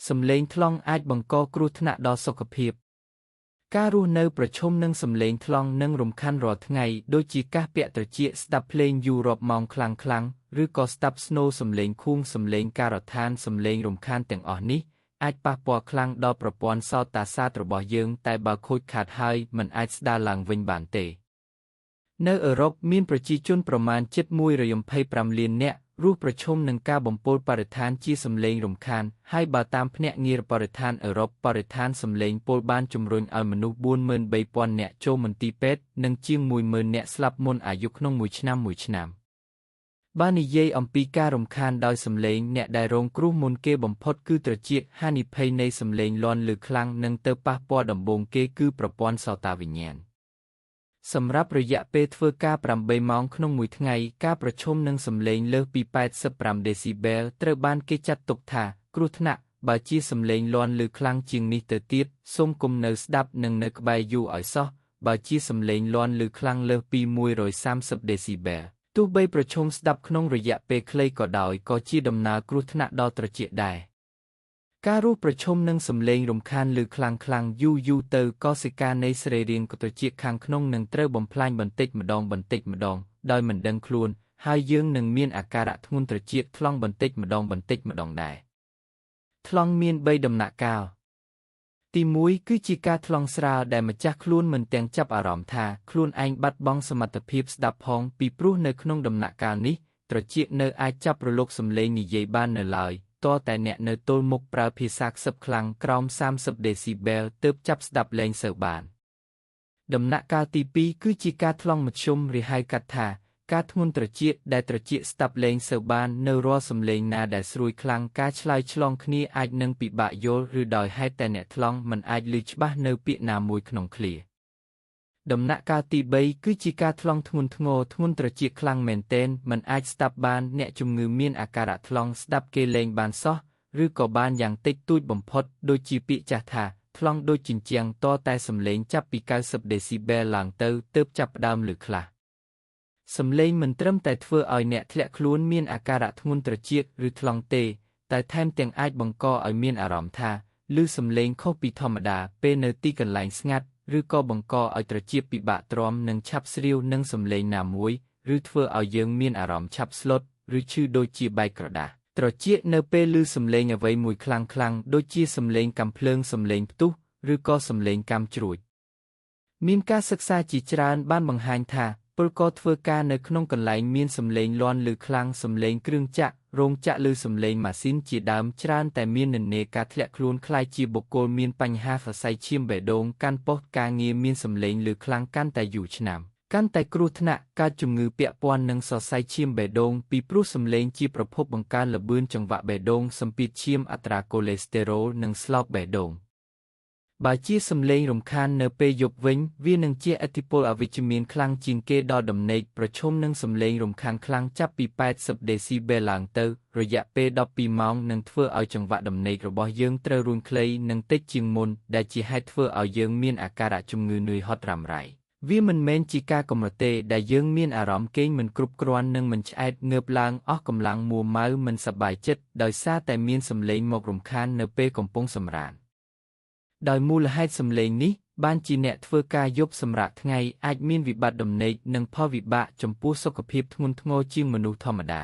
សំឡេងថ្លង់អាចបង្កគ្រោះថ្នាក់ដល់សុខភាពការរស់នៅប្រឈមនឹងសំឡេងថ្លង់និងរំខានរាល់ថ្ងៃដូចជាការពាក់ត្រចៀកស្ដាប់ភ្លេងយូររាប់ម៉ោងខ្លាំងៗឬក៏ស្ដាប់ស្នូរសំឡេងខួងសំឡេងការដ្ឋានសំឡេងរំខានទាំងអស់នេះអាចប៉ះពាល់ខ្លាំងដល់ប្រព័ន្ធសោតសាស្ត្ររបស់យើងតែបើខូចខាតហើយមិនអាចស្ដារឡើងវិញបានទេនៅអឺរ៉ុបមានប្រជាជនប្រមាណជិត125លាននាក់រស់ប្រឈមនឹងការបំពុលបរិស្ថានជាសំឡេងរំខានហើយបើតាមភ្នាក់ងារបរិស្ថានអឺរ៉ុបបរិស្ថានសំឡេងពុលបានជំរុញឲ្យមនុស្ស43,000នាក់ចូលមន្ទីរពេទ្យនិងជាង10,000នាក់ស្លាប់មុនអាយុក្នុងមួយឆ្នាំបាននិយាយអំពីការរំខានដោយសំឡេងអ្នកដែលរងគ្រោះមុនគេបំផុតគឺត្រចៀកហានិភ័យនៃសំឡេងលាន់ឮខ្លាំងនិងទៅប៉ះពាល់ដំបូងគេគឺប្រព័ន្ធសោតាវិញ្ញាណសម្រាប់រយៈពេលធ្វើការ8ម៉ោងក្នុងមួយថ្ងៃការប្រឈមនឹងសំឡេងលើសពី85ដេស៊ីបែលត្រូវបានគេចាត់ទុកថាគ្រោះថ្នាក់បើជាសំឡេងលាន់ឮខ្លាំងជាងនេះទៅទៀតសូមកុំនៅស្ដាប់និងនៅក្បែរយូរឲ្យសោះបើជាសំឡេងលាន់ឮខ្លាំងលើសពី130ដេស៊ីបែលទោះបីប្រឈមស្ដាប់ក្នុងរយៈពេលខ្លីក៏ដោយក៏ជាដំណើរគ្រោះថ្នាក់ដល់ត្រចៀកដែរការរស់ប្រឈមនឹងសំឡេងរំខានឮខ្លាំងយូរទៅក៏សេកានៃសរីរាង្គត្រចៀកខាងក្នុងនឹងត្រូវបំផ្លាញបន្តិចម្ដងដោយមិនដឹងខ្លួនហើយយើងនឹងមានអាការៈធ្ងន់ត្រចៀកថ្លង់បន្តិចម្ដងដែរថ្លង់មាន3ដំណាក់កាលទី1គឺជាការថ្លង់ស្រាលដែលម្ចាស់ខ្លួនមិនទាំងចាប់អារម្មណ៍ថាខ្លួនឯងបាត់បង់សមត្ថភាពស្ដាប់ផងពីព្រោះនៅក្នុងដំណាក់កាលនេះត្រចៀកនៅអាចចាប់រលកសំឡេងនិយាយបាននៅឡើយតតែអ្នកនៅទល់មុខប្រើភាសាខ្សឹបខ្លាំងក្រោម30ដេស៊ីបែលទើបចាប់ស្ដាប់លែងសូវបានដំណាក់កាលទី2គឺជាការថ្លង់មធ្យមឬហៅកាត់ថាការធ្ងន់ត្រចៀកដែលត្រចៀកស្ដាប់លែងសូវបាននៅរាល់សំឡេងណាដែលស្រួយខ្លាំងការឆ្លើយឆ្លងគ្នាអាចនឹងពិបាកយល់ឬដោយហេតុតែអ្នកថ្លង់មិនអាចឮច្បាស់នៅពាក្យណាមួយក្នុងឃ្លាដំណាក់កាលទី3គឺជាការថ្លង់ធ្ងន់ត្រចៀកខ្លាំងមែនទែនមិនអាចស្ដាប់បានអ្នកជំងឺមានអាការៈថ្លង់ស្ដាប់គេលែងបានសោះឬក៏បានយ៉ាងតិចតួចបំផុតដូចជាពាក្យចាស់ថាថ្លង់ដូចជញ្ជាំងតតែសំឡេងចាប់ពី90ដេស៊ីបែលឡើងទៅទើបចាប់ផ្ដើមឮខ្លះសំឡេងមិនត្រឹមតែធ្វើឲ្យអ្នកធ្លាក់ខ្លួនមានអាការៈធ្ងន់ត្រចៀកឬថ្លង់ទេតែថែមទាំងអាចបង្កឲ្យមានអារម្មណ៍ថាឮសំឡេងខុសពីធម្មតាពេលនៅទីកន្លែងស្ងាត់ឬក៏បង្កឲ្យត្រចៀកពិបាកទ្រាំនិងឆាប់ស្រាវនឹងសំឡេងណាមួយឬធ្វើឲ្យយើងមានអារម្មណ៍ឆាប់ស្លុតឬឈឺដូចជាបែកក្រដាសត្រចៀកនៅពេលឮសំឡេងអ្វីមួយខ្លាំងដូចជាសំឡេងកាំភ្លើងសំឡេងផ្ទុះឬក៏សំឡេងកាំជ្រួចមានការសិក្សាជាច្រើនបានបង្ហាញថាពលករធ្វើការនៅក្នុងកន្លែងមានសំឡេងលាន់ឮខ្លាំងសំឡេងគ្រឿងចក្ររោងចក្រឬសំឡេងម៉ាស៊ីនជាដើមច្រើនតែមាននិន្នាការធ្លាក់ខ្លួនคล้ายជាបុគ្គលមានបញ្ហាសរសៃឈាមបេះដូងកាន់ប៉ុស្តិ៍ការងារមានសំឡេងឮខ្លាំងកាន់តែយូរឆ្នាំកាន់តែគ្រោះថ្នាក់កើតជំងឺពាក់ព័ន្ធនឹងសរសៃឈាមបេះដូងពីព្រោះសំឡេងជាប្រភពបង្កើនល្បឿនចង្វាក់បេះដូងសម្ពាធឈាមអត្រាកូលេស្តេរ៉ុលនិងស្លោកបេះដូងបើជាសំឡេងរំខាននៅពេលយប់វិញវានឹងជាឥទ្ធិពលអវិជ្ជមានខ្លាំងជាងគេដល់ដំណេកប្រឈមនឹងសំឡេងរំខានខ្លាំងចាប់ពី80ដេស៊ីបែលឡើងទៅរយៈពេល12ម៉ោងនឹងធ្វើឲ្យចង្វាក់ដំណេករបស់យើងត្រូវរួញខ្លីនិងតិចជាងមុនដែលជាហេតុធ្វើឲ្យយើងមានអាការៈជំងឺនឿយហត់រ៉ាំរ៉ៃវាមិនមែនជាការកម្រិតទេដែលយើងមានអារម្មណ៍គេងមិនគ្រប់គ្រាន់និងមិនឆ្អែតងើបឡើងអស់កម្លាំងមួម៉ៅមិនសប្បាយចិត្តដោយសារតែមានសំឡេងមករំខាននៅពេលកំពុងសម្រានដោយមូលហេតុសំឡេងនេះបានជាអ្នកធ្វើការយប់សម្រាប់ថ្ងៃអាចមានវិបត្តិដំណេកនិងផលវិបាកចំពោះសុខភាពធ្ងន់ធ្ងរជាងមនុស្សធម្មតា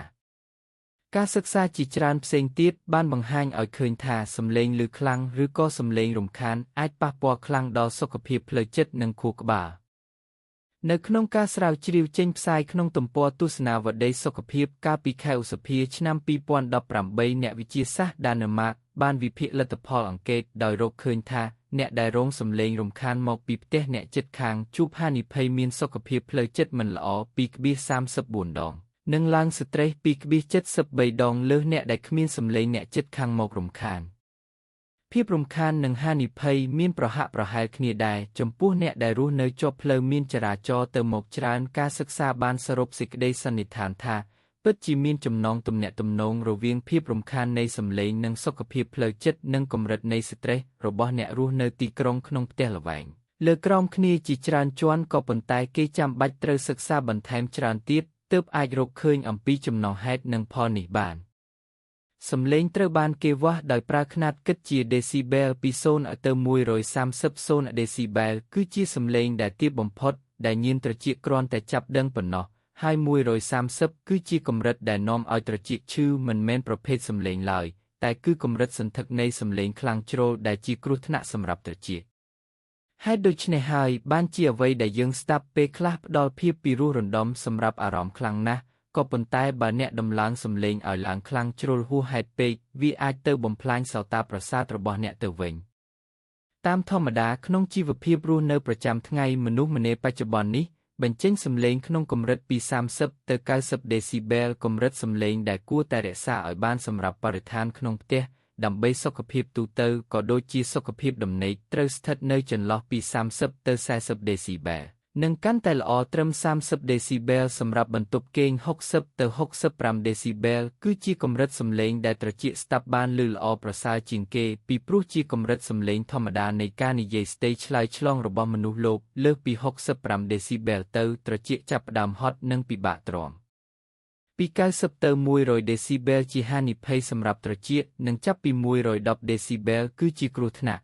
ការសិក្សាជាច្រើនផ្សេងទៀតបានបង្ហាញឲ្យឃើញថាសំឡេងឮខ្លាំងឬក៏សំឡេងរំខានអាចប៉ះពាល់ខ្លាំងដល់សុខភាពផ្លូវចិត្តនិងខួរក្បាលនៅក្នុងការស្រាវជ្រាវចេញផ្សាយក្នុងទំព័រទស្សនាវដ្តីសុខភាពកាលពីខែឧសភាឆ្នាំ2018អ្នកវិទ្យាសាស្ត្រដាណឺម៉ាកបានវិភាគលទ្ធផលអង្កេតដោយរកឃើញថាអ្នកដែលរងសំឡេងរំខានមកពីផ្ទះអ្នកជិតខាងជួបហានិភ័យមានសុខភាពផ្លូវចិត្តមិនល្អ 2.34 ដងនិងឡើងស្ត្រេស 2.73 ដងលើសអ្នកដែលគ្មានសំឡេងអ្នកជិតខាងមករំខានភាពរំខាននិងហានិភ័យមានប្រហាក់ប្រហែលគ្នាដែរចំពោះអ្នកដែលរស់នៅជាប់ផ្លូវមានចរាចរណ៍ទៅមកច្រើនការសិក្សាបានសរុបសេចក្តីសន្និដ្ឋានថាពិតជាមានចំណងទំនាក់ទំនងរវាងភាពរំខាននៃសំឡេងនិងសុខភាពផ្លូវចិត្តនិងកម្រិតនៃស្ត្រេសរបស់អ្នករស់នៅទីក្រុងក្នុងផ្ទះល្វែងលើក្រោមគ្នាជាច្រើនជាន់ក៏ប៉ុន្តែគេចាំបាច់ត្រូវសិក្សាបន្ថែមច្រើនទៀតទើបអាចរកឃើញអំពីចំណុចហេតុនិងផលនេះបាន សំឡេងត្រូវបានគេវាស់ដោយប្រើខ្នាតគិតជាដេស៊ីបែលពី0ទៅ130 ដេស៊ីបែលគឺជាសំឡេងដែលទាបបំផុតដែលញៀនត្រចៀកគ្រាន់តែចាប់ដឹងប៉ុណ្ណោះហើយ130គឺជាកម្រិតដែលនាំឲ្យត្រចៀកឈឺមិនមែនប្រភេទសំឡេងឡើយតែគឺកម្រិតសន្ធឹកនៃសំឡេងខ្លាំងជ្រុលដែលជាគ្រោះថ្នាក់សម្រាប់ត្រចៀកហេតុដូច្នេះហើយបានជាអ្វីដែលយើងស្ដាប់ពេលខ្លះផ្ដល់ភាពពីរោះរណ្ដំសម្រាប់អារម្មណ៍ខ្លាំងណាស់ក៏ប៉ុន្តែបើអ្នកដំឡើងសំឡេងឲ្យឡើងខ្លាំងជ្រុលហួសហេតុពេកវាអាចទៅបំផ្លាញសោតាប្រសាទរបស់អ្នកទៅវិញតាមធម្មតាក្នុងជីវភាពរស់នៅប្រចាំថ្ងៃមនុស្សម្នាបច្ចុប្បន្ននេះបញ្ចេញសំឡេងក្នុងកម្រិតពី30ទៅ90ដេស៊ីបែលកម្រិតសំឡេងដែលគួរតែរក្សាឲ្យបានសម្រាប់បរិស្ថានក្នុងផ្ទះដើម្បីសុខភាពទូទៅក៏ដូចជាសុខភាពដំណេកត្រូវស្ថិតនៅចន្លោះពី30ទៅ40ដេស៊ីបែលនិងកាន់តែល្អត្រឹម30ដេស៊ីបែលសម្រាប់បន្ទប់គេង60ទៅ65ដេស៊ីបែលគឺជាកម្រិតសំឡេងដែលត្រចៀកស្ដាប់បានឮល្អប្រសើរជាងគេពីព្រោះជាកម្រិតសំឡេងធម្មតានៃការនិយាយស្ដីឆ្លើយឆ្លងរបស់មនុស្សលោកលើសពី65ដេស៊ីបែលទៅត្រចៀកចាប់ផ្ដើមហត់និងពិបាកទ្រាំពី90ទៅ100ដេស៊ីបែលជាហានិភ័យសម្រាប់ត្រចៀកនិងចាប់ពី110ដេស៊ីបែលគឺជាគ្រោះថ្នាក់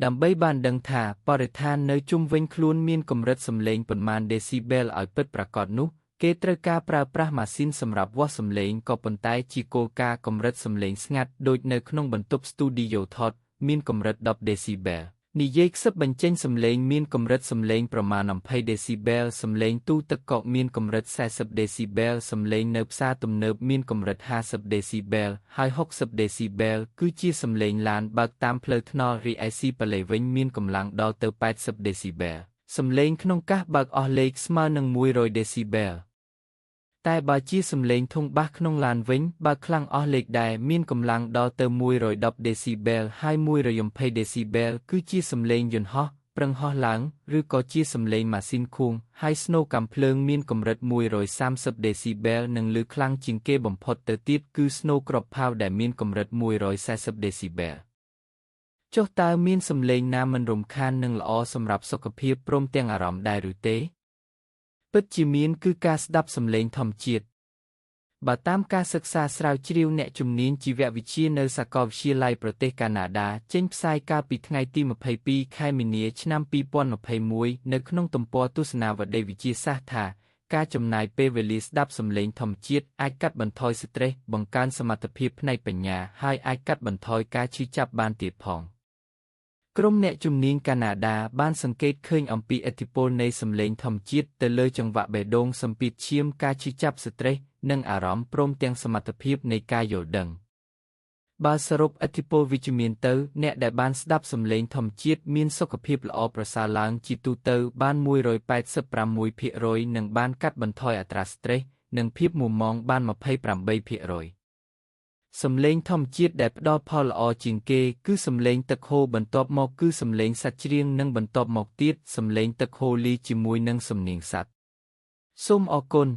ដើម្បីបានដឹងថាបរិស្ថាននៅជុំវិញខ្លួនមានកម្រិតសំឡេងប៉ុន្មានដេស៊ីបែលឲ្យពិតប្រាកដនោះគេត្រូវការប្រើប្រាស់ម៉ាស៊ីនសម្រាប់វាស់សំឡេងក៏ប៉ុន្តែជាគោលការណ៍កម្រិតសំឡេងស្ងាត់ដូចនៅក្នុងបន្ទប់ស្ទូឌីយោថតមានកម្រិត10ដេស៊ីបែលនិយាយខ្សឹបបញ្ចេញសំឡេងមានកម្រិតសំឡេងប្រមាណ20ដេស៊ីបែលសំឡេងទូទឹកកកមានកម្រិត40ដេស៊ីបែលសំឡេងនៅផ្សារទំនើបមានកម្រិត50ដេស៊ីបែលហើយ60ដេស៊ីបែលគឺជាសំឡេងឡានបើកតាមផ្លូវថ្នល់រីឯស៊ីប៉ាឡេវិញមានកម្លាំងដល់ទៅ80ដេស៊ីបែលសំឡេងក្នុងកាសបើកអស់លេខស្មើនឹង100ដេស៊ីបែលតែបើជាសំឡេងធុងបាសក្នុងឡានវិញបើខ្លាំងអស់លេខដែរមានកម្លាំងដល់ទៅ110ដេស៊ីបែលហើយ120ដេស៊ីបែលគឺជាសំឡេងយន្តហោះប្រឹងហោះឡើងឬក៏ជាសំឡេងម៉ាស៊ីនខួងហើយស្នូកាំភ្លើងមានកម្រិត130ដេស៊ីបែលនិងឮខ្លាំងជាងគេបំផុតទៅទៀតគឺស្នូគ្រាប់ផាវដែលមានកម្រិត140ដេស៊ីបែលចុះតើមានសំឡេងណាមិនរំខាននិងល្អសម្រាប់សុខភាពព្រមទាំងអារម្មណ៍ដែរឬទេពិតជាមានគឺការស្ដាប់សំឡេងធម្មជាតិបើតាមការសិក្សាស្រាវជ្រាវអ្នកជំនាញជីវវិទ្យានៅសាកលវិទ្យាល័យប្រទេសកាណាដាចេញផ្សាយកាលពីថ្ងៃទី22ខែមីនាឆ្នាំ2021នៅក្នុងទំព័រទស្សនាវដ្តីវិទ្យាសាស្ត្រថាការចំណាយពេលវេលាស្ដាប់សំឡេងធម្មជាតិអាចកាត់បន្ថយស្ត្រេសបង្កើនសមត្ថភាពផ្នែកបញ្ញាហើយអាចកាត់បន្ថយការឈឺចាប់បានទៀតផងក្រុមអ្នកជំនាញកាណាដាបានសង្កេតឃើញអំពីឥទ្ធិពលនៃសំឡេងធម្មជាតិទៅលើចង្វាក់បេះដូងសម្ពាធឈាមការឈឺចាប់ស្ត្រេសនិងអារម្មណ៍ព្រមទាំងសមត្ថភាពនៃការយល់ដឹងបើសរុបឥទ្ធិពលវិជ្ជមានទៅអ្នកដែលបានស្ដាប់សំឡេងធម្មជាតិមានសុខភាពល្អប្រសើរឡើងជាទូទៅបាន186%និងបានកាត់បន្ថយអត្រាស្ត្រេសនិងភាពមុមាំបាន28%សំឡេងធម្មជាតិដែលផ្ដល់ផលល្អជាងគេគឺសំឡេងទឹកហូរបន្ទាប់មកគឺសំឡេងសត្វច្រៀងនិងបន្ទាប់មកទៀតសំឡេងទឹកហូរលាយជាមួយនឹងសំនៀងសត្វសូមអរគុណ